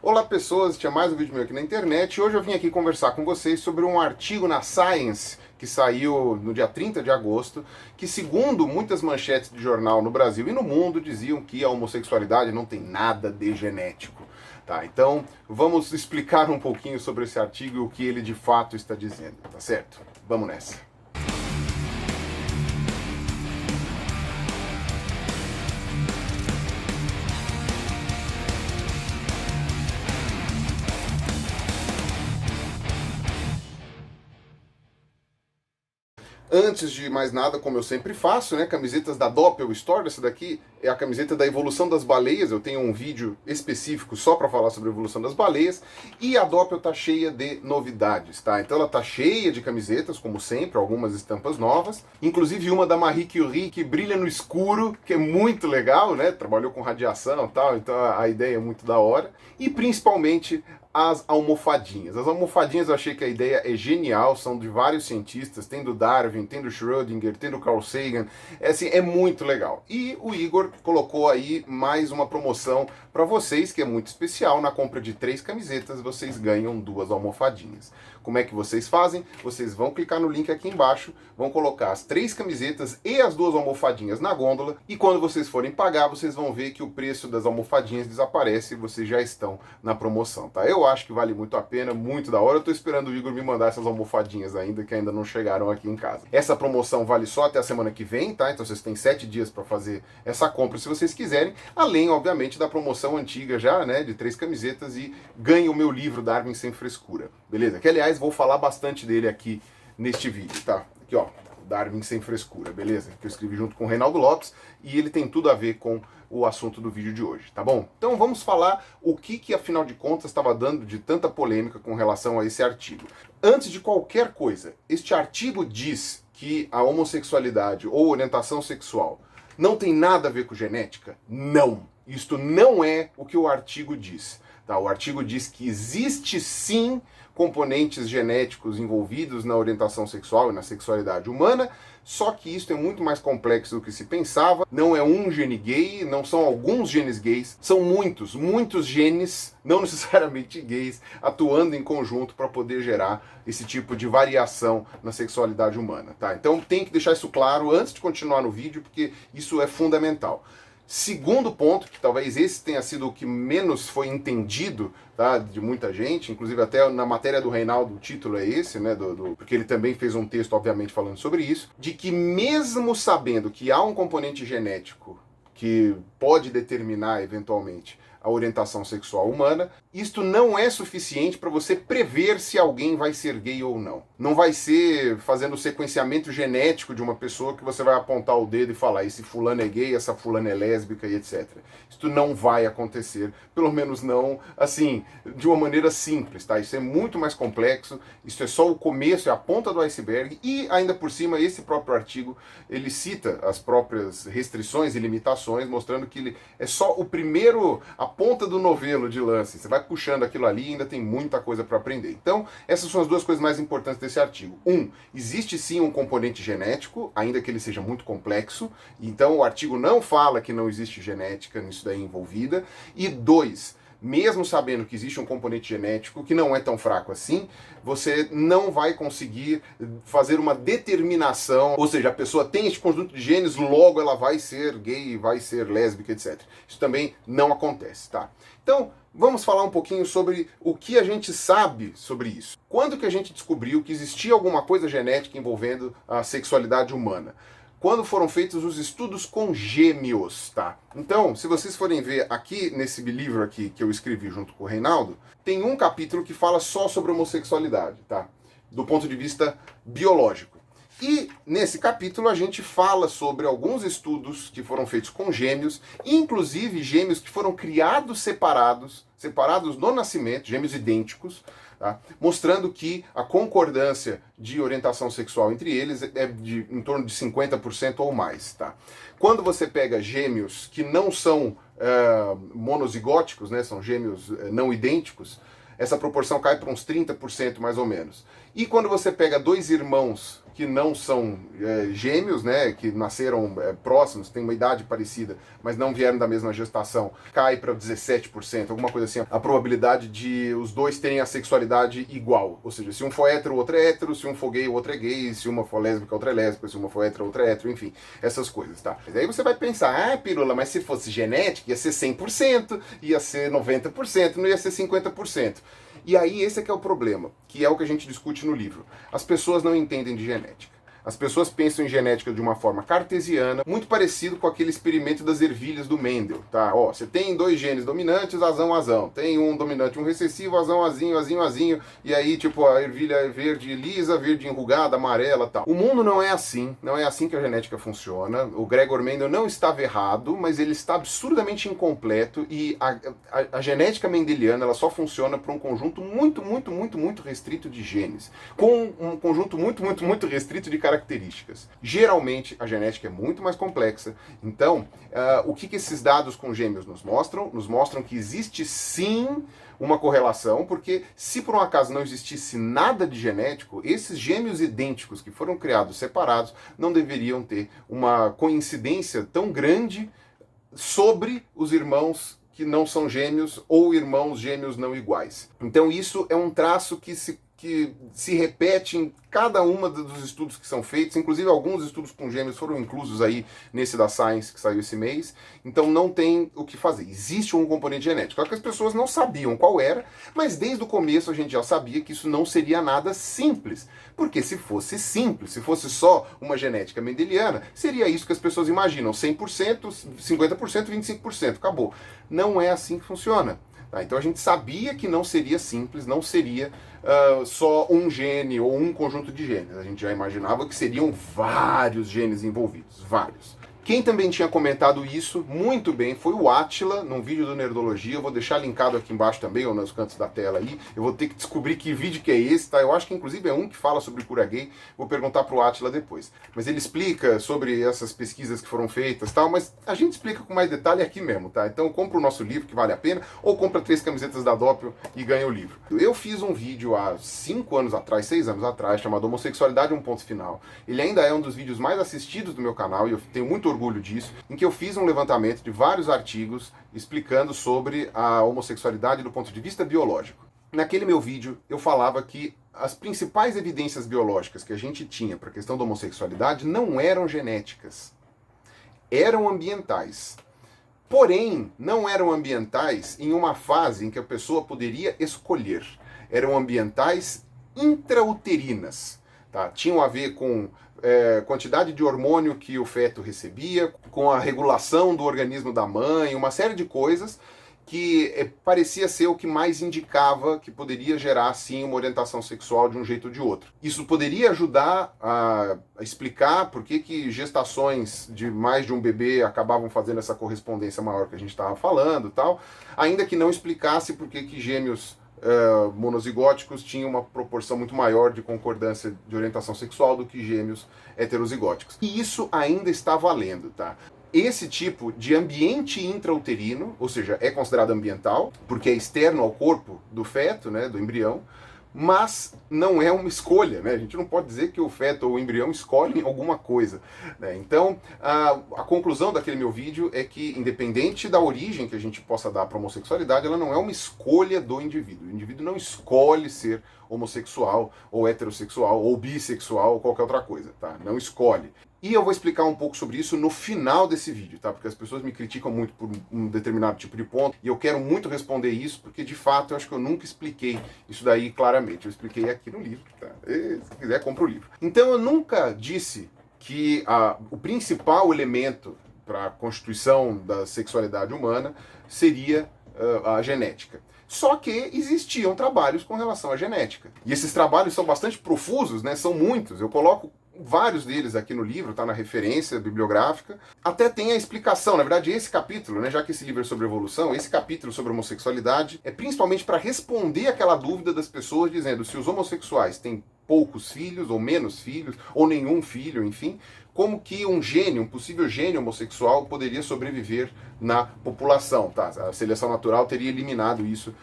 Olá pessoas, tinha mais um vídeo meu aqui na internet e hoje eu vim aqui conversar com vocês sobre um artigo na Science que saiu no dia 30 de agosto, que segundo muitas manchetes de jornal no Brasil e no mundo diziam que a homossexualidade não tem nada de genético. Tá, então vamos explicar um pouquinho sobre esse artigo e o que ele de fato está dizendo, tá certo? Vamos nessa. Antes de mais nada, como eu sempre faço, né, camisetas da Doppel Store. Essa daqui é a camiseta da evolução das baleias. Eu tenho um vídeo específico só para falar sobre a evolução das baleias. E a Doppel tá cheia de novidades, tá? Então ela tá cheia de camisetas, como sempre, algumas estampas novas. Inclusive uma da Marie Curie, que brilha no escuro, que é muito legal, né? Trabalhou com radiação e tal, então a ideia é muito da hora. E principalmente as almofadinhas. As almofadinhas eu achei que a ideia é genial, são de vários cientistas, tem do Darwin, tem do Schrödinger, tem do Carl Sagan, é muito legal. E o Igor colocou aí mais uma promoção para vocês, que é muito especial. Na compra de 3 camisetas, vocês ganham 2 almofadinhas. Como é que vocês fazem? Vocês vão clicar no link aqui embaixo, vão colocar as 3 camisetas e as 2 almofadinhas na gôndola, e quando vocês forem pagar, vocês vão ver que o preço das almofadinhas desaparece e vocês já estão na promoção, tá? Eu acho que vale muito a pena, muito da hora. Eu tô esperando o Igor me mandar essas almofadinhas ainda, que ainda não chegaram aqui em casa. Essa promoção vale só até a semana que vem, tá? Então vocês têm 7 dias para fazer essa compra se vocês quiserem, além, obviamente, da promoção antiga já, né, de 3 camisetas e ganhe o meu livro Darwin Sem Frescura, beleza? Que, aliás, vou falar bastante dele aqui neste vídeo, tá? Aqui, ó, Darwin Sem Frescura, beleza? Que eu escrevi junto com o Reinaldo Lopes e ele tem tudo a ver com o assunto do vídeo de hoje, tá bom? Então vamos falar o que afinal de contas estava dando de tanta polêmica com relação a esse artigo. Antes de qualquer coisa, este artigo diz que a homossexualidade ou orientação sexual não tem nada a ver com genética? Não! Isto não é o que o artigo diz. Tá? O artigo diz que existe sim componentes genéticos envolvidos na orientação sexual e na sexualidade humana, só que isso é muito mais complexo do que se pensava. Não é um gene gay, não são alguns genes gays, são muitos genes, não necessariamente gays, atuando em conjunto para poder gerar esse tipo de variação na sexualidade humana, tá? Então tem que deixar isso claro antes de continuar no vídeo, porque isso é fundamental. Segundo ponto, que talvez esse tenha sido o que menos foi entendido, tá, de muita gente, inclusive até na matéria do Reinaldo o título é esse, né, porque ele também fez um texto, obviamente, falando sobre isso, de que mesmo sabendo que há um componente genético que pode determinar, eventualmente, a orientação sexual humana, isto não é suficiente para você prever se alguém vai ser gay ou não. Não vai ser fazendo o sequenciamento genético de uma pessoa que você vai apontar o dedo e falar esse fulano é gay, essa fulana é lésbica e etc. Isto não vai acontecer, pelo menos não, assim, de uma maneira simples, tá? Isso é muito mais complexo, isso é só o começo, é a ponta do iceberg, e ainda por cima, esse próprio artigo, ele cita as próprias restrições e limitações, mostrando que ele é só o primeiro, a ponta do novelo de lance. Você vai puxando aquilo ali e ainda tem muita coisa para aprender. Então, essas são as 2 coisas mais importantes desse artigo. Existe sim um componente genético, ainda que ele seja muito complexo. Então, o artigo não fala que não existe genética nisso daí envolvida. E 2, mesmo sabendo que existe um componente genético que não é tão fraco assim, você não vai conseguir fazer uma determinação, ou seja, a pessoa tem esse conjunto de genes, logo ela vai ser gay, vai ser lésbica, etc. Isso também não acontece, tá? Então, vamos falar um pouquinho sobre o que a gente sabe sobre isso. Quando que a gente descobriu que existia alguma coisa genética envolvendo a sexualidade humana? Quando foram feitos os estudos com gêmeos, tá? Então, se vocês forem ver aqui nesse livro aqui que eu escrevi junto com o Reinaldo, tem um capítulo que fala só sobre homossexualidade, tá? Do ponto de vista biológico. E nesse capítulo a gente fala sobre alguns estudos que foram feitos com gêmeos, inclusive gêmeos que foram criados separados no nascimento, gêmeos idênticos, tá? Mostrando que a concordância de orientação sexual entre eles é em torno de 50% ou mais. Tá? Quando você pega gêmeos que não são monozigóticos, né, são gêmeos não idênticos, essa proporção cai para uns 30% mais ou menos. E quando você pega dois irmãos que não são gêmeos, né, que nasceram próximos, têm uma idade parecida, mas não vieram da mesma gestação, cai para 17%, alguma coisa assim, a probabilidade de os dois terem a sexualidade igual. Ou seja, se um for hétero, o outro é hétero, se um for gay, o outro é gay, se uma for lésbica, a outra é lésbica, se uma for hétero, a outra é hétero, enfim, essas coisas, tá? Mas aí você vai pensar, ah, Pirula, mas se fosse genética, ia ser 100%, ia ser 90%, não ia ser 50%. E aí esse é que é o problema, que é o que a gente discute no livro. As pessoas não entendem de genética. As pessoas pensam em genética de uma forma cartesiana, muito parecido com aquele experimento das ervilhas do Mendel, tá? Ó, você tem dois genes dominantes, azão, azão. Tem um dominante, um recessivo, azão, azinho, azinho, azinho. E aí, tipo, a ervilha é verde lisa, verde enrugada, amarela, tal. O mundo não é assim, não é assim que a genética funciona. O Gregor Mendel não estava errado, mas ele está absurdamente incompleto e a genética mendeliana, ela só funciona para um conjunto muito restrito de genes, com um conjunto muito restrito de características. Geralmente, a genética é muito mais complexa. Então, o que esses dados com gêmeos nos mostram? Nos mostram que existe sim uma correlação, porque se por um acaso não existisse nada de genético, esses gêmeos idênticos que foram criados separados não deveriam ter uma coincidência tão grande sobre os irmãos que não são gêmeos ou irmãos gêmeos não iguais. Então isso é um traço que se repete em cada uma dos estudos que são feitos, inclusive alguns estudos com gêmeos foram inclusos aí nesse da Science que saiu esse mês, então não tem o que fazer. Existe um componente genético, só que as pessoas não sabiam qual era, mas desde o começo a gente já sabia que isso não seria nada simples, porque se fosse simples, se fosse só uma genética mendeliana, seria isso que as pessoas imaginam, 100%, 50%, 25%, acabou. Não é assim que funciona. Então a gente sabia que não seria simples, não seria só um gene ou um conjunto de genes. A gente já imaginava que seriam vários genes envolvidos, vários. Quem também tinha comentado isso muito bem foi o Átila, num vídeo do Nerdologia. Eu vou deixar linkado aqui embaixo também, ou nos cantos da tela aí. Eu vou ter que descobrir que vídeo que é esse, tá? Eu acho que inclusive é um que fala sobre cura gay. Vou perguntar pro Átila depois. Mas ele explica sobre essas pesquisas que foram feitas e tal, mas a gente explica com mais detalhe aqui mesmo, tá? Então compra o nosso livro, que vale a pena, ou compra 3 camisetas da Doppel e ganha o livro. Eu fiz um vídeo há 5 anos atrás, 6 anos atrás, chamado Homossexualidade um ponto final. Ele ainda é um dos vídeos mais assistidos do meu canal e eu tenho muito orgulho disso, em que eu fiz um levantamento de vários artigos explicando sobre a homossexualidade do ponto de vista biológico. Naquele meu vídeo eu falava que as principais evidências biológicas que a gente tinha para a questão da homossexualidade não eram genéticas, eram ambientais. Porém, não eram ambientais em uma fase em que a pessoa poderia escolher. Eram ambientais intrauterinas. Tá? Tinham a ver com quantidade de hormônio que o feto recebia, com a regulação do organismo da mãe, uma série de coisas que parecia ser o que mais indicava que poderia gerar, sim, uma orientação sexual de um jeito ou de outro. Isso poderia ajudar a explicar por que gestações de mais de um bebê acabavam fazendo essa correspondência maior que a gente estava falando, tal, ainda que não explicasse por que gêmeos monozigóticos tinham uma proporção muito maior de concordância de orientação sexual do que gêmeos heterozigóticos. E isso ainda está valendo, tá? Esse tipo de ambiente intrauterino, ou seja, é considerado ambiental, porque é externo ao corpo do feto, né, do embrião, mas não é uma escolha, né? A gente não pode dizer que o feto ou o embrião escolhem alguma coisa, né? Então, a conclusão daquele meu vídeo é que, independente da origem que a gente possa dar para a homossexualidade, ela não é uma escolha do indivíduo. O indivíduo não escolhe ser homossexual, ou heterossexual, ou bissexual, ou qualquer outra coisa, tá? Não escolhe. E eu vou explicar um pouco sobre isso no final desse vídeo, tá? Porque as pessoas me criticam muito por um determinado tipo de ponto, e eu quero muito responder isso, porque de fato eu acho que eu nunca expliquei isso daí claramente. Eu expliquei aqui no livro, tá? E, se quiser, compra o livro. Então eu nunca disse que o principal elemento para a constituição da sexualidade humana seria a genética. Só que existiam trabalhos com relação à genética. E esses trabalhos são bastante profusos, né? São muitos. Eu coloco vários deles aqui no livro, tá na referência bibliográfica. Até tem a explicação, na verdade esse capítulo, né, já que esse livro é sobre evolução, esse capítulo sobre homossexualidade é principalmente para responder aquela dúvida das pessoas dizendo se os homossexuais têm poucos filhos, ou menos filhos, ou nenhum filho, enfim, como que um gene, um possível gene homossexual poderia sobreviver na população, tá? A seleção natural teria eliminado isso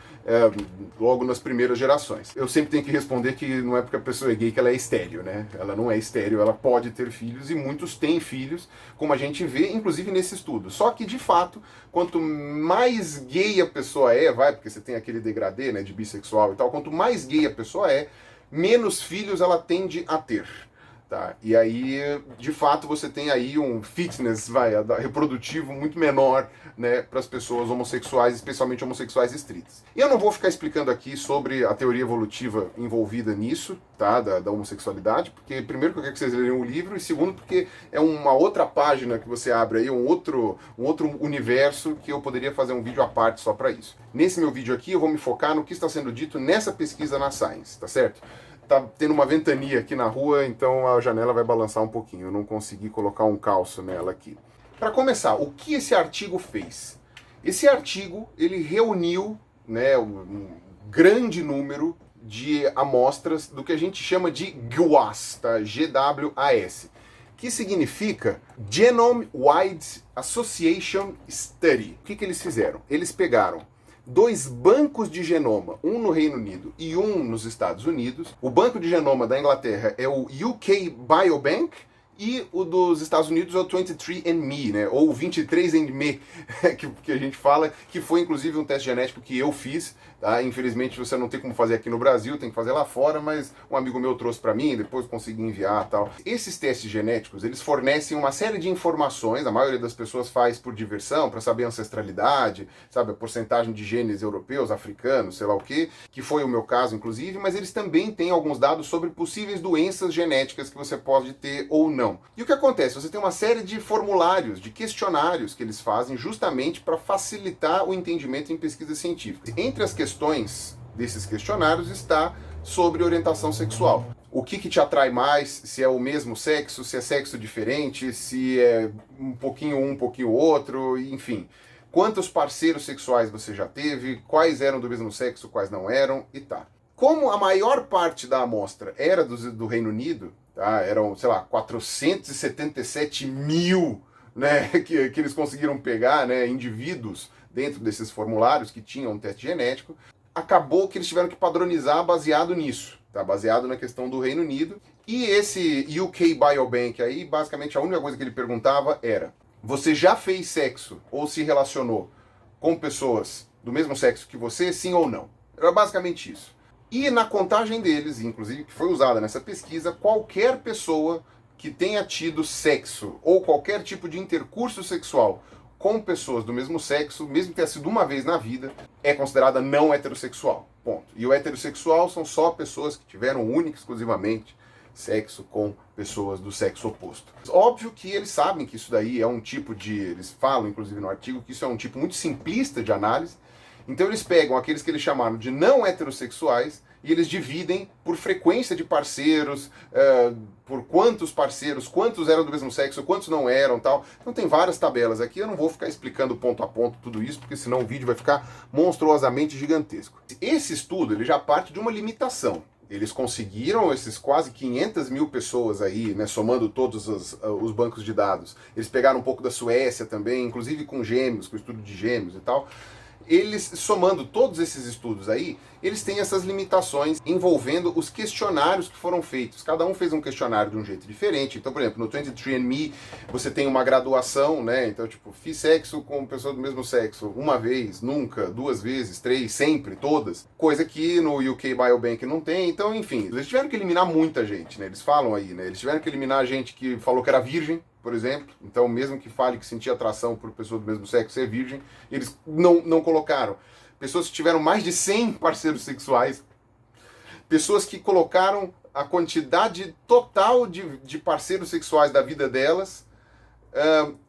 logo nas primeiras gerações. Eu sempre tenho que responder que não é porque a pessoa é gay que ela é estéril, né? Ela não é estéril, ela pode ter filhos e muitos têm filhos, como a gente vê, inclusive nesse estudo. Só que, de fato, quanto mais gay a pessoa é, porque você tem aquele degradê, né, de bissexual e tal, quanto mais gay a pessoa é, menos filhos ela tende a ter. Tá? E aí, de fato, você tem aí um fitness reprodutivo muito menor, né, para as pessoas homossexuais, especialmente homossexuais estritas. E eu não vou ficar explicando aqui sobre a teoria evolutiva envolvida nisso, tá, da homossexualidade, porque primeiro que eu quero que vocês leiam o livro, e segundo porque é uma outra página que você abre aí, um outro universo que eu poderia fazer um vídeo à parte só para isso. Nesse meu vídeo aqui eu vou me focar no que está sendo dito nessa pesquisa na Science, tá certo? Tá tendo uma ventania aqui na rua, então a janela vai balançar um pouquinho. Eu não consegui colocar um calço nela aqui. Para começar, o que esse artigo fez? Esse artigo, ele reuniu, né, um grande número de amostras do que a gente chama de GWAS, tá? GWAS, que significa Genome Wide Association Study. O que eles fizeram? Eles pegaram 2 bancos de genoma, um no Reino Unido e um nos Estados Unidos. O banco de genoma da Inglaterra é o UK Biobank e o dos Estados Unidos é o 23andMe, né? Ou 23andMe, que a gente fala, que foi inclusive um teste genético que eu fiz. Tá? Infelizmente você não tem como fazer aqui no Brasil, tem que fazer lá fora, mas um amigo meu trouxe para mim, depois consegui enviar tal. Esses testes genéticos, eles fornecem uma série de informações, a maioria das pessoas faz por diversão, para saber a ancestralidade, sabe, a porcentagem de genes europeus, africanos, sei lá o que foi o meu caso inclusive, mas eles também têm alguns dados sobre possíveis doenças genéticas que você pode ter ou não. E o que acontece? Você tem uma série de formulários, de questionários que eles fazem justamente para facilitar o entendimento em pesquisa científica. Entre as questões desses questionários está sobre orientação sexual. O que te atrai mais, se é o mesmo sexo, se é sexo diferente, se é um pouquinho outro, enfim. Quantos parceiros sexuais você já teve, quais eram do mesmo sexo, quais não eram e tá. Como a maior parte da amostra era do Reino Unido, tá? Eram, sei lá, 477 mil, né, que eles conseguiram pegar, né, indivíduos dentro desses formulários que tinham um teste genético, acabou que eles tiveram que padronizar baseado nisso, tá? Baseado na questão do Reino Unido. E esse UK Biobank aí, basicamente a única coisa que ele perguntava era: você já fez sexo ou se relacionou com pessoas do mesmo sexo que você, sim ou não? Era basicamente isso. E na contagem deles, inclusive que foi usada nessa pesquisa, qualquer pessoa que tenha tido sexo ou qualquer tipo de intercurso sexual com pessoas do mesmo sexo, mesmo que tenha sido uma vez na vida, é considerada não heterossexual. Ponto. E o heterossexual são só pessoas que tiveram única e exclusivamente sexo com pessoas do sexo oposto. Óbvio que eles sabem que isso daí é um tipo de... Eles falam, inclusive no artigo, que isso é um tipo muito simplista de análise. Então eles pegam aqueles que eles chamaram de não heterossexuais e eles dividem por frequência de parceiros, por quantos parceiros, quantos eram do mesmo sexo, quantos não eram, tal. Então tem várias tabelas aqui, eu não vou ficar explicando ponto a ponto tudo isso, porque senão o vídeo vai ficar monstruosamente gigantesco. Esse estudo ele já parte de uma limitação. Eles conseguiram, esses quase 500 mil pessoas aí, né, somando todos os bancos de dados. Eles pegaram um pouco da Suécia também, inclusive com gêmeos, com estudo de gêmeos e tal. Eles, somando todos esses estudos aí, eles têm essas limitações envolvendo os questionários que foram feitos. Cada um fez um questionário de um jeito diferente. Então, por exemplo, no 23andMe você tem uma graduação, né? Então, tipo, fiz sexo com pessoa do mesmo sexo uma vez, nunca, 2 vezes, 3, sempre, todas. Coisa que no UK Biobank não tem. Então, enfim, eles tiveram que eliminar muita gente, né? Eles falam aí, né? Eles tiveram que eliminar gente que falou que era virgem, por exemplo. Então, mesmo que fale que sentia atração por pessoa do mesmo sexo ser virgem, eles não colocaram. Pessoas que tiveram mais de 100 parceiros sexuais. Pessoas que colocaram a quantidade total de parceiros sexuais da vida delas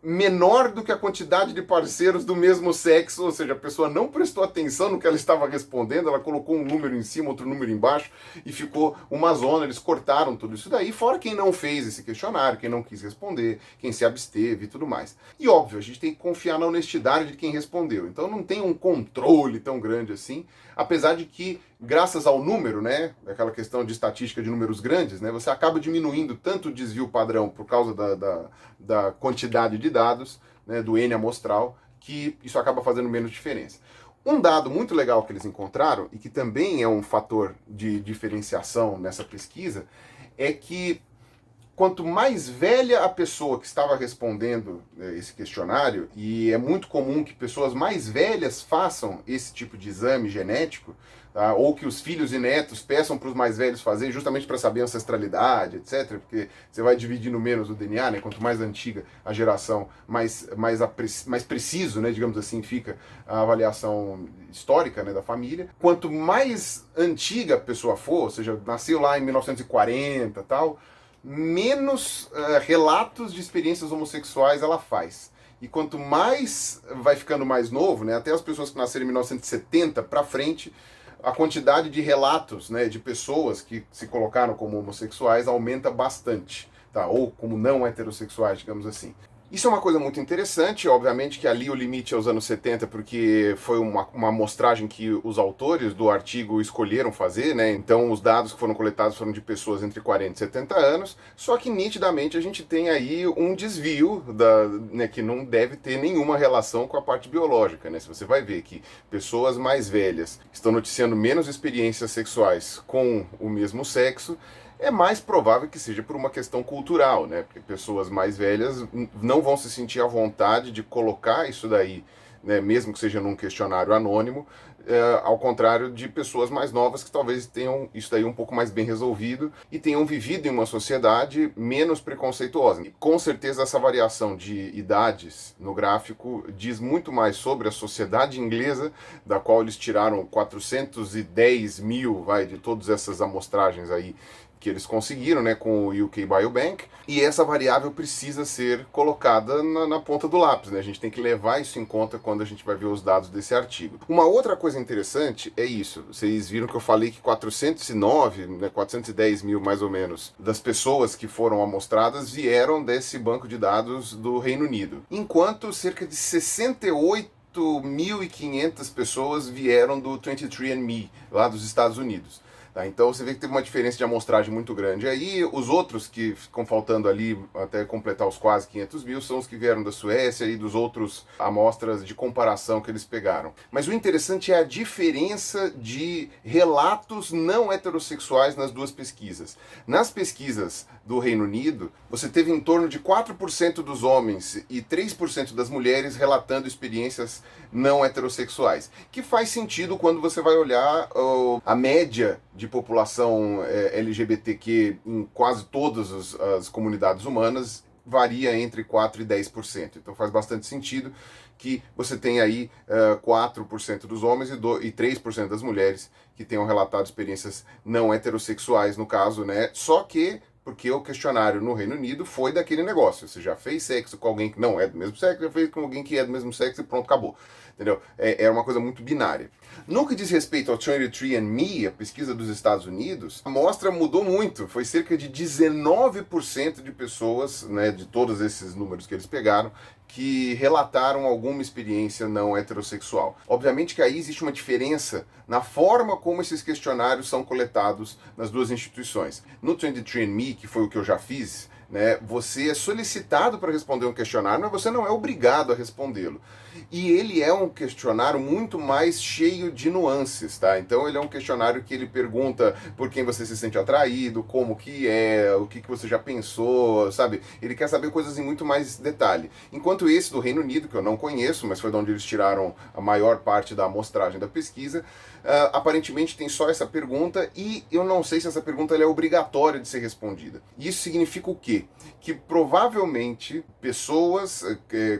menor do que a quantidade de parceiros do mesmo sexo, ou seja, a pessoa não prestou atenção no que ela estava respondendo, ela colocou um número em cima, outro número embaixo, e ficou uma zona, eles cortaram tudo isso daí, fora quem não fez esse questionário, quem não quis responder, quem se absteve e tudo mais. E óbvio, a gente tem que confiar na honestidade de quem respondeu, então não tem um controle tão grande assim, apesar de que, graças ao número, né, aquela questão de estatística de números grandes, né, você acaba diminuindo tanto o desvio padrão por causa da quantidade de dados, né, do N amostral, que isso acaba fazendo menos diferença. Um dado muito legal que eles encontraram, e que também é um fator de diferenciação nessa pesquisa, é que quanto mais velha a pessoa que estava respondendo esse questionário, e é muito comum que pessoas mais velhas façam esse tipo de exame genético, tá? Ou que os filhos e netos peçam para os mais velhos fazer, justamente para saber a ancestralidade, etc., porque você vai dividindo menos o DNA, né? Quanto mais antiga a geração, mais preciso, né, digamos assim, fica a avaliação histórica, né, da família. Quanto mais antiga a pessoa for, ou seja, nasceu lá em 1940 e tal, menos relatos de experiências homossexuais ela faz. E quanto mais vai ficando mais novo, né, até as pessoas que nasceram em 1970 para frente, a quantidade de relatos, né, de pessoas que se colocaram como homossexuais aumenta bastante, tá? Ou como não heterossexuais, digamos assim. Isso é uma coisa muito interessante, obviamente que ali o limite é os anos 70, porque foi uma amostragem que os autores do artigo escolheram fazer, né? Então os dados que foram coletados foram de pessoas entre 40 e 70 anos, só que nitidamente a gente tem aí um desvio, né, que não deve ter nenhuma relação com a parte biológica, né? Se você vai ver que pessoas mais velhas estão noticiando menos experiências sexuais com o mesmo sexo, é mais provável que seja por uma questão cultural, né? Porque pessoas mais velhas não vão se sentir à vontade de colocar isso daí, né? Mesmo que seja num questionário anônimo, ao contrário de pessoas mais novas que talvez tenham isso daí um pouco mais bem resolvido e tenham vivido em uma sociedade menos preconceituosa. E com certeza essa variação de idades no gráfico diz muito mais sobre a sociedade inglesa, da qual eles tiraram 410 mil, de todas essas amostragens aí que eles conseguiram, né, com o UK Biobank, e essa variável precisa ser colocada na ponta do lápis, né? A gente tem que levar isso em conta quando a gente vai ver os dados desse artigo. Uma outra coisa interessante é isso, vocês viram que eu falei que 409, né, 410 mil mais ou menos, das pessoas que foram amostradas vieram desse banco de dados do Reino Unido, enquanto cerca de 68.500 pessoas vieram do 23andMe, lá dos Estados Unidos. Tá, então você vê que teve uma diferença de amostragem muito grande. Aí os outros que ficam faltando ali até completar os quase 500 mil são os que vieram da Suécia e dos outros amostras de comparação que eles pegaram. Mas o interessante é a diferença de relatos não heterossexuais nas duas pesquisas. Nas pesquisas do Reino Unido, você teve em torno de 4% dos homens e 3% das mulheres relatando experiências não heterossexuais, que faz sentido quando você vai olhar a média de população LGBTQ em quase todas as comunidades humanas varia entre 4% e 10%. Então faz bastante sentido que você tenha aí 4% dos homens e 3% das mulheres que tenham relatado experiências não heterossexuais, no caso, né? Só que porque o questionário no Reino Unido foi daquele negócio. Você já fez sexo com alguém que não é do mesmo sexo, já fez com alguém que é do mesmo sexo e pronto, acabou. Entendeu? É uma coisa muito binária. No que diz respeito ao 23andMe, a pesquisa dos Estados Unidos, a amostra mudou muito. Foi cerca de 19% de pessoas, né, de todos esses números que eles pegaram, que relataram alguma experiência não heterossexual. Obviamente que aí existe uma diferença na forma como esses questionários são coletados nas duas instituições. No 23andMe, que foi o que eu já fiz, né, você é solicitado para responder um questionário, mas você não é obrigado a respondê-lo. E ele é um questionário muito mais cheio de nuances, tá? Então ele é um questionário que ele pergunta por quem você se sente atraído, como que é, o que você já pensou, sabe? Ele quer saber coisas em muito mais detalhe. Enquanto esse do Reino Unido, que eu não conheço, mas foi de onde eles tiraram a maior parte da amostragem da pesquisa, aparentemente tem só essa pergunta e eu não sei se essa pergunta é obrigatória de ser respondida. Isso significa o quê? Que provavelmente pessoas,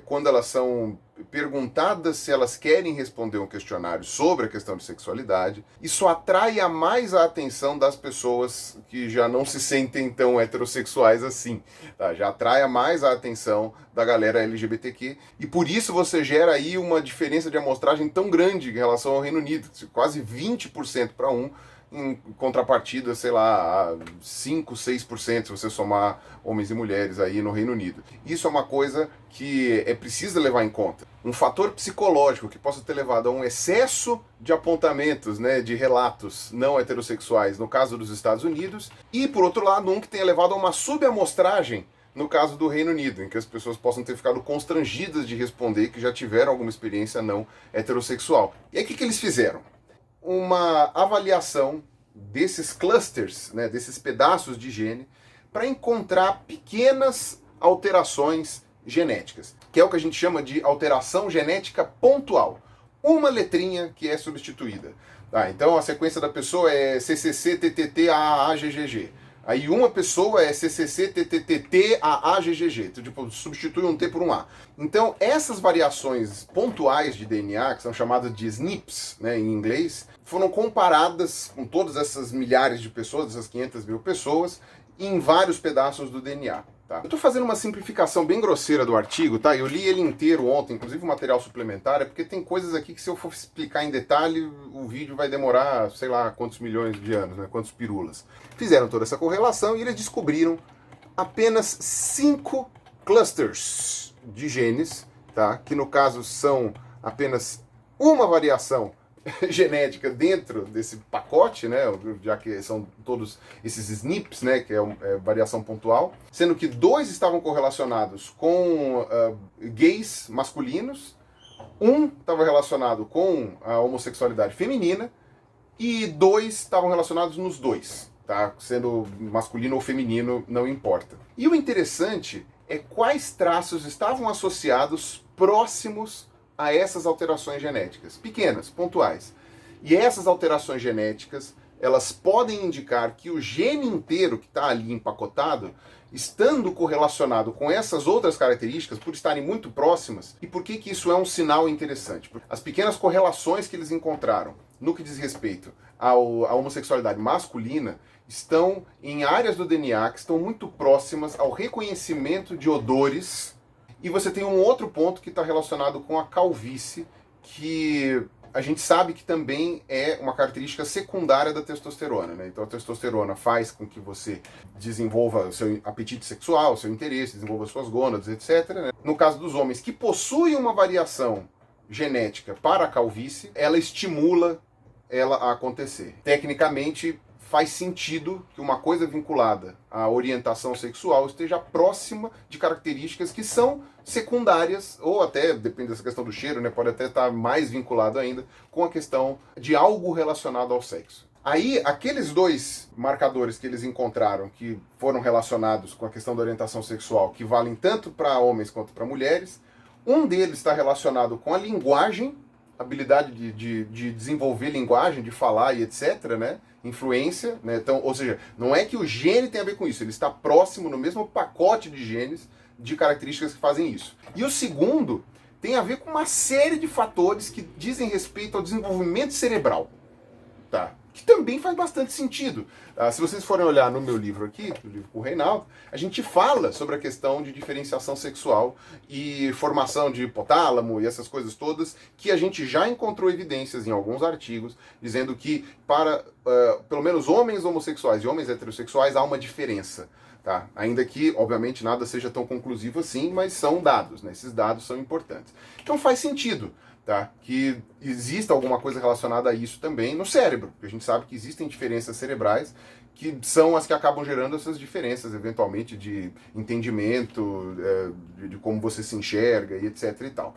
quando elas são perguntadas se elas querem responder um questionário sobre a questão de sexualidade, isso atrai a mais a atenção das pessoas que já não se sentem tão heterossexuais assim, tá? Já atrai a mais a atenção da galera LGBTQ e por isso você gera aí uma diferença de amostragem tão grande em relação ao Reino Unido, quase 20% para um, em contrapartida, sei lá, 5, 6% se você somar homens e mulheres aí no Reino Unido. Isso é uma coisa que é preciso levar em conta. Um fator psicológico que possa ter levado a um excesso de apontamentos, né, de relatos não heterossexuais no caso dos Estados Unidos, e por outro lado, um que tenha levado a uma subamostragem no caso do Reino Unido, em que as pessoas possam ter ficado constrangidas de responder que já tiveram alguma experiência não heterossexual. E aí o que eles fizeram? Uma avaliação desses clusters, né, desses pedaços de gene, para encontrar pequenas alterações genéticas, que é o que a gente chama de alteração genética pontual. Uma letrinha que é substituída. Então a sequência da pessoa é CCC, TTT, AAA, GGG. Aí uma pessoa é CCC, TTT, AA, GGG. Então, tipo, substitui um T por um A. Então, essas variações pontuais de DNA, que são chamadas de SNPs, né, em inglês, foram comparadas com todas essas milhares de pessoas, essas 500 mil pessoas, em vários pedaços do DNA. Tá? Eu estou fazendo uma simplificação bem grosseira do artigo, tá? Eu li ele inteiro ontem, inclusive o material suplementar, porque tem coisas aqui que se eu for explicar em detalhe, o vídeo vai demorar, sei lá, quantos milhões de anos, né? Quantos pirulas. Fizeram toda essa correlação e eles descobriram apenas 5 clusters de genes, tá? Que no caso são apenas uma variação genética dentro desse pacote, né, já que são todos esses SNPs, né, que é variação pontual, sendo que 2 estavam correlacionados com gays masculinos, 1 estava relacionado com a homossexualidade feminina e 2 estavam relacionados nos dois, tá? Sendo masculino ou feminino, não importa. E o interessante é quais traços estavam associados próximos a essas alterações genéticas, pequenas, pontuais. E essas alterações genéticas, elas podem indicar que o gene inteiro que está ali empacotado, estando correlacionado com essas outras características, por estarem muito próximas, e por que isso é um sinal interessante? As pequenas correlações que eles encontraram no que diz respeito à homossexualidade masculina estão em áreas do DNA que estão muito próximas ao reconhecimento de odores. E você tem um outro ponto que está relacionado com a calvície, que a gente sabe que também é uma característica secundária da testosterona, né? Então a testosterona faz com que você desenvolva o seu apetite sexual, o seu interesse, desenvolva suas gônadas, etc. Né? No caso dos homens que possuem uma variação genética para a calvície, ela estimula ela a acontecer. Tecnicamente, faz sentido que uma coisa vinculada à orientação sexual esteja próxima de características que são secundárias, ou até, depende dessa questão do cheiro, né, pode até estar mais vinculado ainda com a questão de algo relacionado ao sexo. Aí, aqueles 2 marcadores que eles encontraram que foram relacionados com a questão da orientação sexual, que valem tanto para homens quanto para mulheres, um deles está relacionado com a linguagem, habilidade de desenvolver linguagem, de falar e etc., né? Influência, né? Então, ou seja, não é que o gene tem a ver com isso, ele está próximo no mesmo pacote de genes de características que fazem isso. E o segundo tem a ver com uma série de fatores que dizem respeito ao desenvolvimento cerebral, tá? Que também faz bastante sentido. Se vocês forem olhar no meu livro aqui, no livro com o Reinaldo, a gente fala sobre a questão de diferenciação sexual e formação de hipotálamo e essas coisas todas, que a gente já encontrou evidências em alguns artigos, dizendo que para, pelo menos, homens homossexuais e homens heterossexuais há uma diferença. Tá? Ainda que, obviamente, nada seja tão conclusivo assim, mas são dados, né? Esses dados são importantes. Então faz sentido, tá? Que exista alguma coisa relacionada a isso também no cérebro, porque a gente sabe que existem diferenças cerebrais que são as que acabam gerando essas diferenças, eventualmente, de entendimento, de como você se enxerga e etc e tal.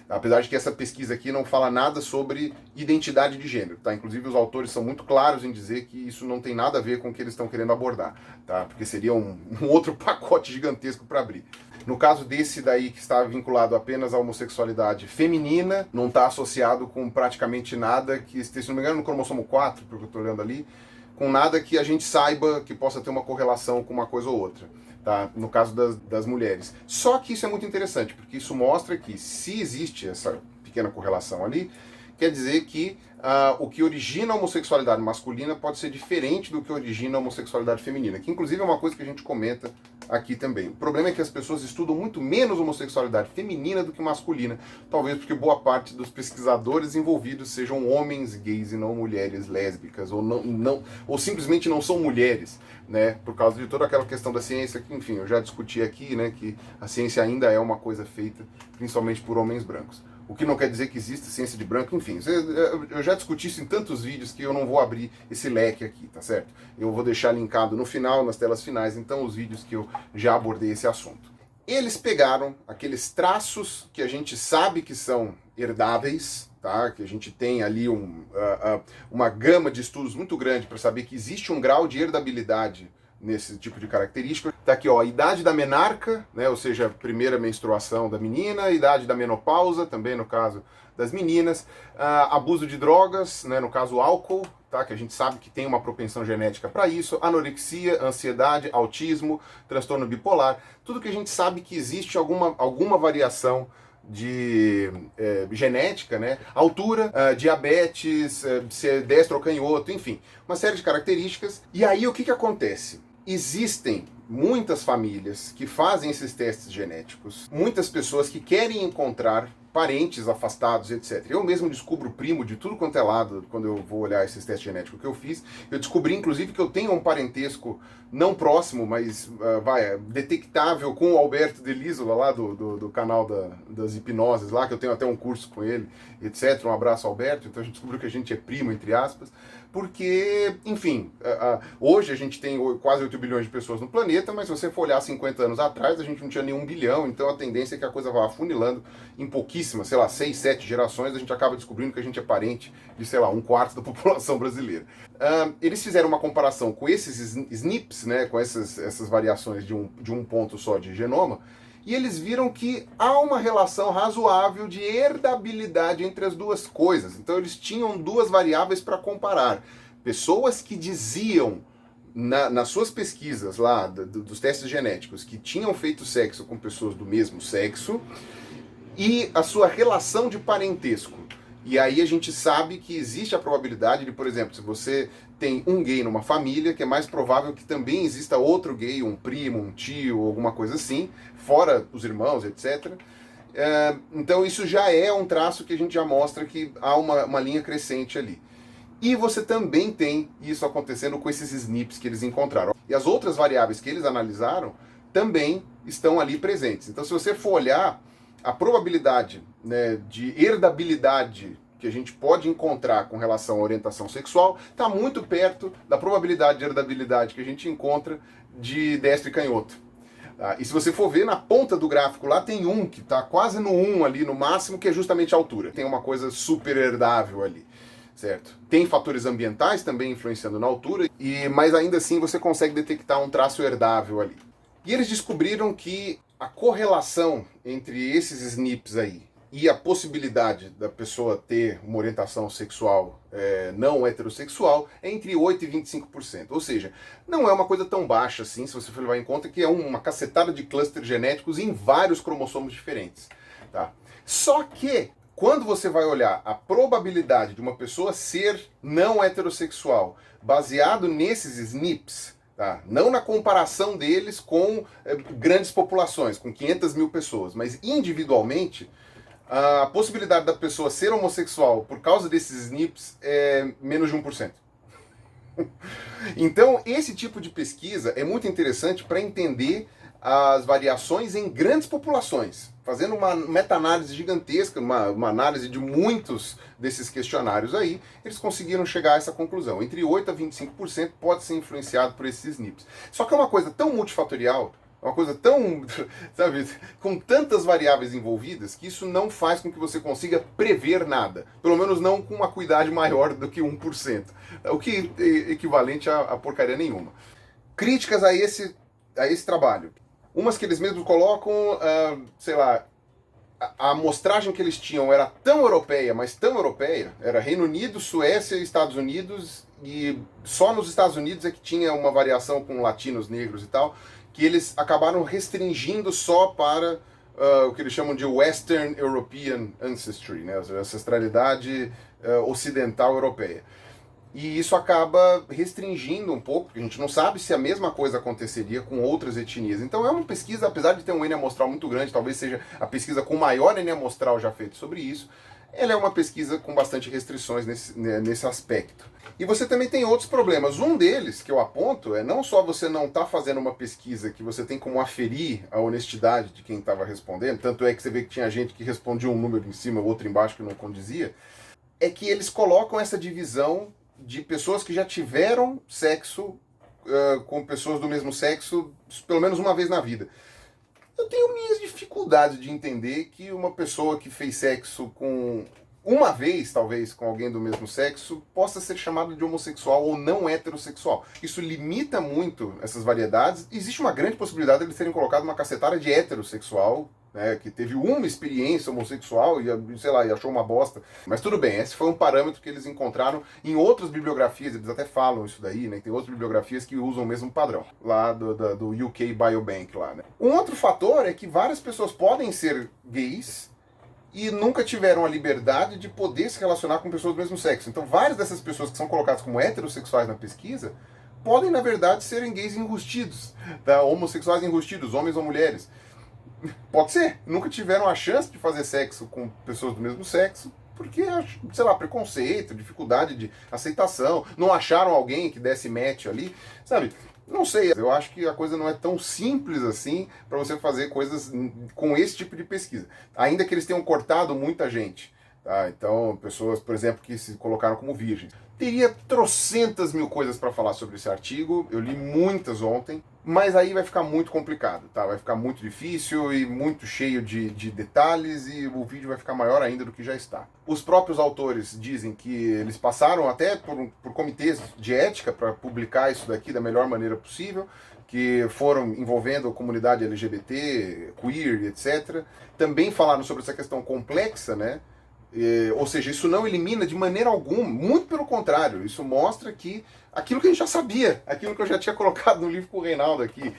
Apesar de que essa pesquisa aqui não fala nada sobre identidade de gênero, tá? Inclusive os autores são muito claros em dizer que isso não tem nada a ver com o que eles estão querendo abordar, tá? Porque seria um outro pacote gigantesco para abrir. No caso desse daí que está vinculado apenas à homossexualidade feminina, não está associado com praticamente nada que, se não me engano, no cromossomo 4, porque eu estou olhando ali, com nada que a gente saiba que possa ter uma correlação com uma coisa ou outra. Tá? No caso das mulheres. Só que isso é muito interessante, porque isso mostra que se existe essa pequena correlação ali, quer dizer que o que origina a homossexualidade masculina pode ser diferente do que origina a homossexualidade feminina, que inclusive é uma coisa que a gente comenta aqui também. O problema é que as pessoas estudam muito menos homossexualidade feminina do que masculina, talvez porque boa parte dos pesquisadores envolvidos sejam homens gays e não mulheres lésbicas, ou simplesmente não são mulheres, né, por causa de toda aquela questão da ciência que, enfim, eu já discuti aqui, né, que a ciência ainda é uma coisa feita principalmente por homens brancos. O que não quer dizer que exista ciência de branco, enfim. Eu já discuti isso em tantos vídeos que eu não vou abrir esse leque aqui, tá certo? Eu vou deixar linkado no final, nas telas finais, então, os vídeos que eu já abordei esse assunto. Eles pegaram aqueles traços que a gente sabe que são herdáveis, tá? Que a gente tem ali uma gama de estudos muito grande para saber que existe um grau de herdabilidade nesse tipo de característica. Tá aqui, ó, a idade da menarca, né, ou seja, a primeira menstruação da menina, a idade da menopausa, também no caso das meninas, abuso de drogas, né, no caso álcool, tá, que a gente sabe que tem uma propensão genética para isso, anorexia, ansiedade, autismo, transtorno bipolar, tudo que a gente sabe que existe alguma variação de genética, né? Altura, diabetes, se é destro ou canhoto, enfim, uma série de características. E aí o que acontece? Existem muitas famílias que fazem esses testes genéticos, muitas pessoas que querem encontrar parentes afastados, etc. Eu mesmo descubro primo de tudo quanto é lado quando eu vou olhar esses testes genéticos que eu fiz. Eu descobri, inclusive, que eu tenho um parentesco não próximo, mas detectável com o Alberto Delisola, lá do canal das hipnoses, lá, que eu tenho até um curso com ele, etc. Um abraço, Alberto. Então a gente descobriu que a gente é primo, entre aspas, porque, enfim, hoje a gente tem quase 8 bilhões de pessoas no planeta, mas se você for olhar 50 anos atrás, a gente não tinha nem 1 bilhão, então a tendência é que a coisa vá afunilando em pouquíssimas, sei lá, 6, 7 gerações, a gente acaba descobrindo que a gente é parente de, sei lá, 1/4 da população brasileira. Eles fizeram uma comparação com esses SNPs, né, com essas variações de um ponto só de genoma, e eles viram que há uma relação razoável de herdabilidade entre as duas coisas. Então eles tinham duas variáveis para comparar. Pessoas que diziam, nas suas pesquisas lá, dos testes genéticos, que tinham feito sexo com pessoas do mesmo sexo, e a sua relação de parentesco. E aí a gente sabe que existe a probabilidade de, por exemplo, se você tem um gay numa família, que é mais provável que também exista outro gay, um primo, um tio, alguma coisa assim, fora os irmãos, etc. Então isso já é um traço que a gente já mostra que há uma linha crescente ali. E você também tem isso acontecendo com esses SNPs que eles encontraram. E as outras variáveis que eles analisaram também estão ali presentes. Então se você for olhar, a probabilidade, né, de herdabilidade que a gente pode encontrar com relação à orientação sexual está muito perto da probabilidade de herdabilidade que a gente encontra de destro e canhoto. E se você for ver, na ponta do gráfico lá tem um que está quase no 1 ali no máximo, que é justamente a altura. Tem uma coisa super herdável ali, certo? Tem fatores ambientais também influenciando na altura, mas ainda assim você consegue detectar um traço herdável ali. E eles descobriram que a correlação entre esses SNPs aí e a possibilidade da pessoa ter uma orientação sexual não heterossexual é entre 8% e 25%. Ou seja, não é uma coisa tão baixa assim, se você for levar em conta que é uma cacetada de clusters genéticos em vários cromossomos diferentes. Tá? Só que, quando você vai olhar a probabilidade de uma pessoa ser não heterossexual baseado nesses SNPs, tá? Não na comparação deles com grandes populações, com 500 mil pessoas, mas individualmente, a possibilidade da pessoa ser homossexual por causa desses SNPs é menos de 1%. Então, esse tipo de pesquisa é muito interessante para entender as variações em grandes populações, fazendo uma meta-análise gigantesca, uma análise de muitos desses questionários aí, eles conseguiram chegar a essa conclusão. Entre 8% a 25% pode ser influenciado por esses SNPs. Só que é uma coisa tão multifatorial, uma coisa tão, sabe, com tantas variáveis envolvidas, que isso não faz com que você consiga prever nada. Pelo menos não com uma acuidade maior do que 1%. O que é equivalente a porcaria nenhuma. Críticas a esse trabalho. Umas que eles mesmos colocam, sei lá, a amostragem que eles tinham era tão europeia, mas tão europeia, era Reino Unido, Suécia e Estados Unidos, e só nos Estados Unidos é que tinha uma variação com latinos, negros e tal, que eles acabaram restringindo só para o que eles chamam de Western European Ancestry, né, a ancestralidade ocidental europeia. E isso acaba restringindo um pouco, porque a gente não sabe se a mesma coisa aconteceria com outras etnias. Então é uma pesquisa, apesar de ter um N amostral muito grande, talvez seja a pesquisa com o maior N amostral já feito sobre isso, ela é uma pesquisa com bastante restrições nesse aspecto. E você também tem outros problemas. Um deles, que eu aponto, é não só você não estar fazendo uma pesquisa que você tem como aferir a honestidade de quem estava respondendo, tanto é que você vê que tinha gente que respondia um número em cima, outro embaixo que não condizia, é que eles colocam essa divisão de pessoas que já tiveram sexo com pessoas do mesmo sexo pelo menos uma vez na vida. Eu tenho minhas dificuldades de entender que uma pessoa que fez sexo com uma vez, talvez, com alguém do mesmo sexo, possa ser chamada de homossexual ou não heterossexual. Isso limita muito essas variedades. Existe uma grande possibilidade de eles serem colocados numa cacetada de heterossexual, né, que teve uma experiência homossexual e, sei lá, e achou uma bosta. Mas tudo bem, esse foi um parâmetro que eles encontraram em outras bibliografias, eles até falam isso daí, né, tem outras bibliografias que usam o mesmo padrão, lá do UK Biobank lá, né. Um outro fator é que várias pessoas podem ser gays e nunca tiveram a liberdade de poder se relacionar com pessoas do mesmo sexo. Então várias dessas pessoas que são colocadas como heterossexuais na pesquisa podem, na verdade, serem gays enrustidos, tá? Homossexuais enrustidos, homens ou mulheres. Pode ser, nunca tiveram a chance de fazer sexo com pessoas do mesmo sexo, porque, sei lá, preconceito, dificuldade de aceitação, não acharam alguém que desse match ali, sabe? Não sei, eu acho que a coisa não é tão simples assim para você fazer coisas com esse tipo de pesquisa. Ainda que eles tenham cortado muita gente, tá? Então, pessoas, por exemplo, que se colocaram como virgens. Teria trocentas mil coisas para falar sobre esse artigo, eu li muitas ontem, mas aí vai ficar muito complicado, tá? Vai ficar muito difícil e muito cheio de detalhes e o vídeo vai ficar maior ainda do que já está. Os próprios autores dizem que eles passaram até por comitês de ética para publicar isso daqui da melhor maneira possível, que foram envolvendo a comunidade LGBT, queer, etc. Também falaram sobre essa questão complexa, né? Ou seja, isso não elimina de maneira alguma, muito pelo contrário, isso mostra que aquilo que a gente já sabia, aquilo que eu já tinha colocado no livro com o Reinaldo aqui,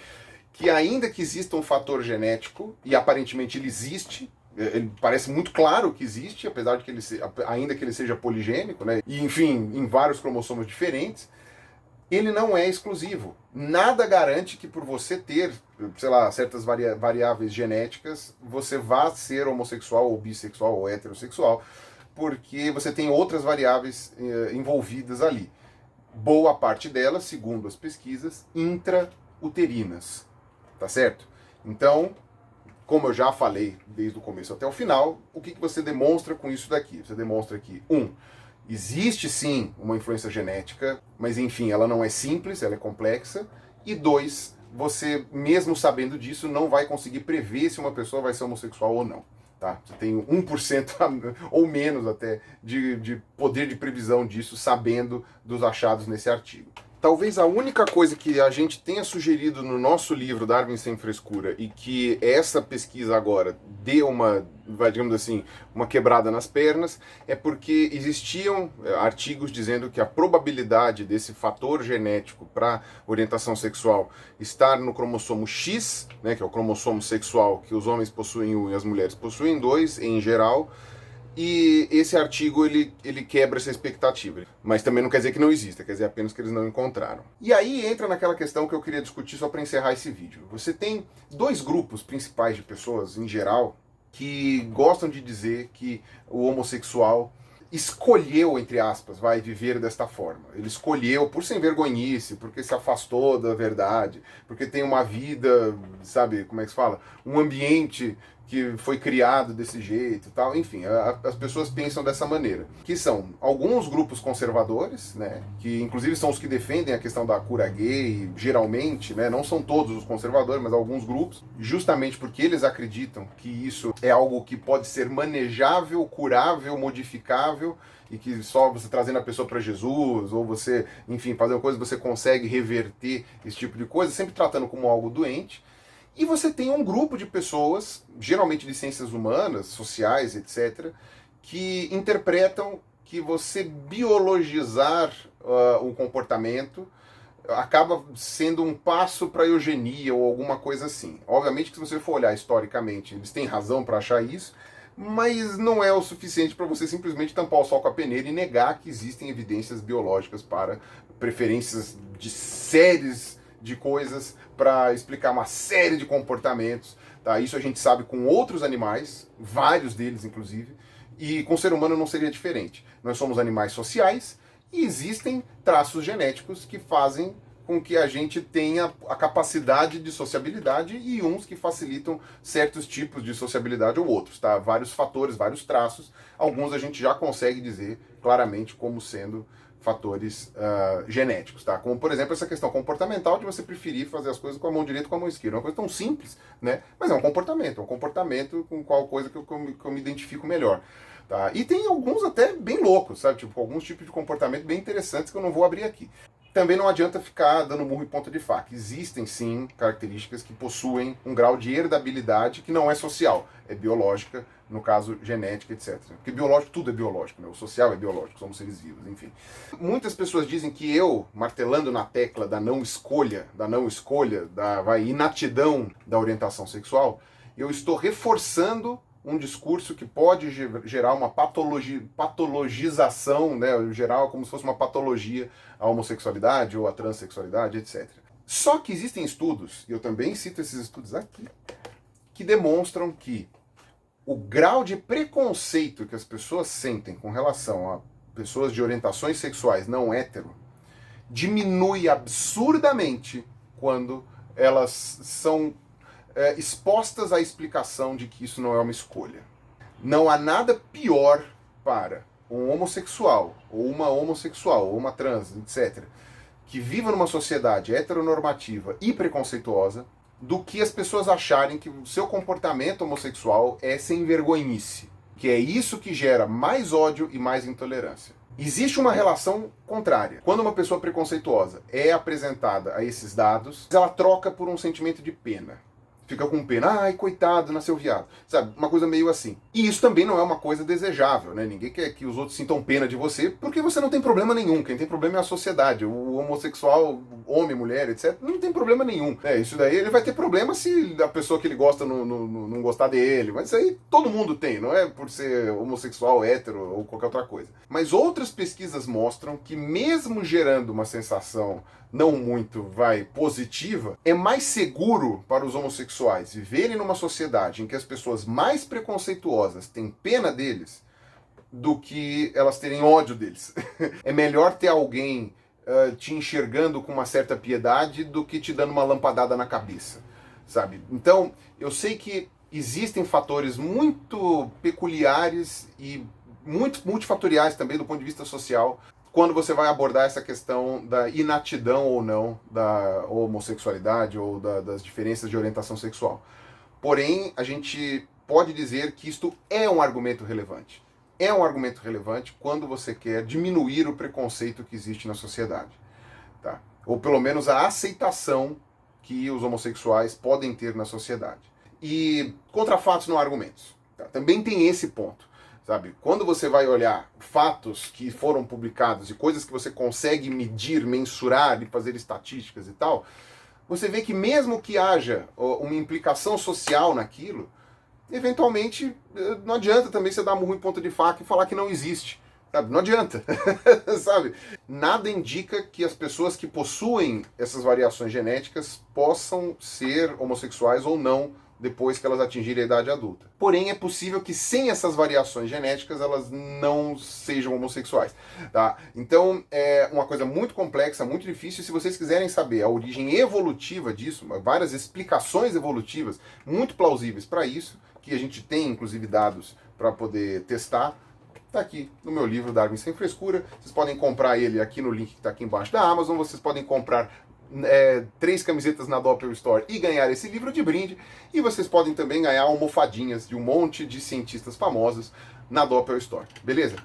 que ainda que exista um fator genético, e aparentemente ele existe, ele parece muito claro que existe, apesar de que ainda que ele seja poligênico, né, e enfim, em vários cromossomos diferentes, ele não é exclusivo. Nada garante que por você ter, sei lá, certas variáveis genéticas, você vá ser homossexual, ou bissexual, ou heterossexual, porque você tem outras variáveis envolvidas ali. Boa parte delas, segundo as pesquisas, intrauterinas. Tá certo? Então, como eu já falei desde o começo até o final, o que você demonstra com isso daqui? Você demonstra que, existe sim uma influência genética, mas enfim, ela não é simples, ela é complexa. E 2, você, mesmo sabendo disso, não vai conseguir prever se uma pessoa vai ser homossexual ou não. Tá? Você tem 1% ou menos até de poder de previsão disso, sabendo dos achados nesse artigo. Talvez a única coisa que a gente tenha sugerido no nosso livro Darwin Sem Frescura e que essa pesquisa agora deu digamos assim, uma quebrada nas pernas, é porque existiam artigos dizendo que a probabilidade desse fator genético para orientação sexual estar no cromossomo X, né, que é o cromossomo sexual que os homens possuem 1 e as mulheres possuem 2, em geral. E esse artigo, ele quebra essa expectativa. Mas também não quer dizer que não exista, quer dizer apenas que eles não encontraram. E aí entra naquela questão que eu queria discutir só para encerrar esse vídeo. Você tem 2 grupos principais de pessoas, em geral, que gostam de dizer que o homossexual escolheu, entre aspas, vai viver desta forma. Ele escolheu por sem vergonhice, porque se afastou da verdade, porque tem uma vida, sabe, como é que se fala? Um ambiente que foi criado desse jeito e tal. Enfim, as pessoas pensam dessa maneira. Que são alguns grupos conservadores, né, que inclusive são os que defendem a questão da cura gay, geralmente, né, não são todos os conservadores, mas alguns grupos, justamente porque eles acreditam que isso é algo que pode ser manejável, curável, modificável, e que só você trazendo a pessoa para Jesus, ou você, enfim, fazendo coisa, você consegue reverter esse tipo de coisa, sempre tratando como algo doente. E você tem um grupo de pessoas, geralmente de ciências humanas, sociais, etc., que interpretam que você biologizar um comportamento acaba sendo um passo para a eugenia ou alguma coisa assim. Obviamente que se você for olhar historicamente, eles têm razão para achar isso, mas não é o suficiente para você simplesmente tampar o sol com a peneira e negar que existem evidências biológicas para preferências de séries de coisas para explicar uma série de comportamentos. Tá? Isso a gente sabe com outros animais, vários deles inclusive, E com o ser humano não seria diferente. Nós somos animais sociais e existem traços genéticos que fazem com que a gente tenha a capacidade de sociabilidade e uns que facilitam certos tipos de sociabilidade ou outros, tá? Vários fatores, vários traços, alguns a gente já consegue dizer claramente como sendo fatores genéticos, tá? Como, por exemplo, essa questão comportamental de você preferir fazer as coisas com a mão direita ou com a mão esquerda. É uma coisa tão simples, né? Mas é um comportamento com qual coisa que eu me identifico melhor. Tá? E tem alguns até bem loucos, sabe? Tipo, alguns tipos de comportamento bem interessantes que eu não vou abrir aqui. Também não adianta ficar dando murro em ponta de faca. Existem, sim, características que possuem um grau de herdabilidade que não é social, é biológica, no caso, genética, etc. Porque biológico, tudo é biológico, né? O social é biológico, somos seres vivos, enfim. Muitas pessoas dizem que eu, martelando na tecla da não escolha, da inatidão da orientação sexual, eu estou reforçando um discurso que pode gerar uma patologização, né, geral como se fosse uma patologia a homossexualidade ou a transexualidade, etc. Só que existem estudos, e eu também cito esses estudos aqui, que demonstram que o grau de preconceito que as pessoas sentem com relação a pessoas de orientações sexuais não hétero diminui absurdamente quando elas são expostas à explicação de que isso não é uma escolha. Não há nada pior para um homossexual, ou uma trans, etc., que viva numa sociedade heteronormativa e preconceituosa, do que as pessoas acharem que o seu comportamento homossexual é sem vergonhice. Que é isso que gera mais ódio e mais intolerância. Existe uma relação contrária. Quando uma pessoa preconceituosa é apresentada a esses dados, ela troca por um sentimento de pena. Fica com pena, ai, coitado, nasceu viado. Sabe, uma coisa meio assim. E isso também não é uma coisa desejável, né? Ninguém quer que os outros sintam pena de você, porque você não tem problema nenhum. Quem tem problema é a sociedade. O homossexual, homem, mulher, etc., não tem problema nenhum. Isso daí ele vai ter problema se a pessoa que ele gosta não gostar dele. Mas isso aí todo mundo tem, não é por ser homossexual, hétero ou qualquer outra coisa. Mas outras pesquisas mostram que mesmo gerando uma sensação não muito, positiva, é mais seguro para os homossexuais viverem numa sociedade em que as pessoas mais preconceituosas têm pena deles do que elas terem ódio deles. É melhor ter alguém te enxergando com uma certa piedade do que te dando uma lampadada na cabeça, sabe? Então, eu sei que existem fatores muito peculiares e muito multifatoriais também do ponto de vista social quando você vai abordar essa questão da inatidão ou não da homossexualidade ou das diferenças de orientação sexual. Porém, a gente pode dizer que isto é um argumento relevante. É um argumento relevante quando você quer diminuir o preconceito que existe na sociedade. Tá? Ou pelo menos a aceitação que os homossexuais podem ter na sociedade. E contra fatos não há argumentos. Tá? Também tem esse ponto. Sabe? Quando você vai olhar fatos que foram publicados e coisas que você consegue medir, mensurar e fazer estatísticas e tal, você vê que mesmo que haja uma implicação social naquilo, eventualmente não adianta também você dar murro em ponta de faca e falar que não existe. Sabe? Não adianta. Sabe? Nada indica que as pessoas que possuem essas variações genéticas possam ser homossexuais ou não depois que elas atingirem a idade adulta. Porém, é possível que sem essas variações genéticas elas não sejam homossexuais. Tá? Então, é uma coisa muito complexa, muito difícil. Se vocês quiserem saber a origem evolutiva disso, várias explicações evolutivas muito plausíveis para isso, que a gente tem, inclusive, dados para poder testar, está aqui no meu livro Darwin Sem Frescura. Vocês podem comprar ele aqui no link que está aqui embaixo da Amazon. Vocês podem comprar 3 camisetas na Doppel Store e ganhar esse livro de brinde. E vocês podem também ganhar almofadinhas de um monte de cientistas famosos na Doppel Store. Beleza?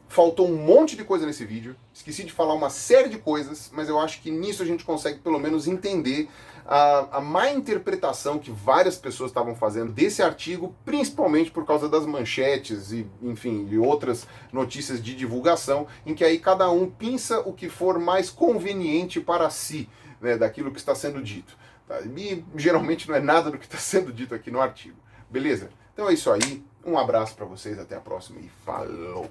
Faltou um monte de coisa nesse vídeo. Esqueci de falar uma série de coisas, mas eu acho que nisso a gente consegue pelo menos entender a má interpretação que várias pessoas estavam fazendo desse artigo, principalmente por causa das manchetes e, enfim, e outras notícias de divulgação, em que aí cada um pinça o que for mais conveniente para si, né, daquilo que está sendo dito. Tá? E geralmente não é nada do que está sendo dito aqui no artigo. Beleza? Então é isso aí. Um abraço para vocês, até a próxima e falou!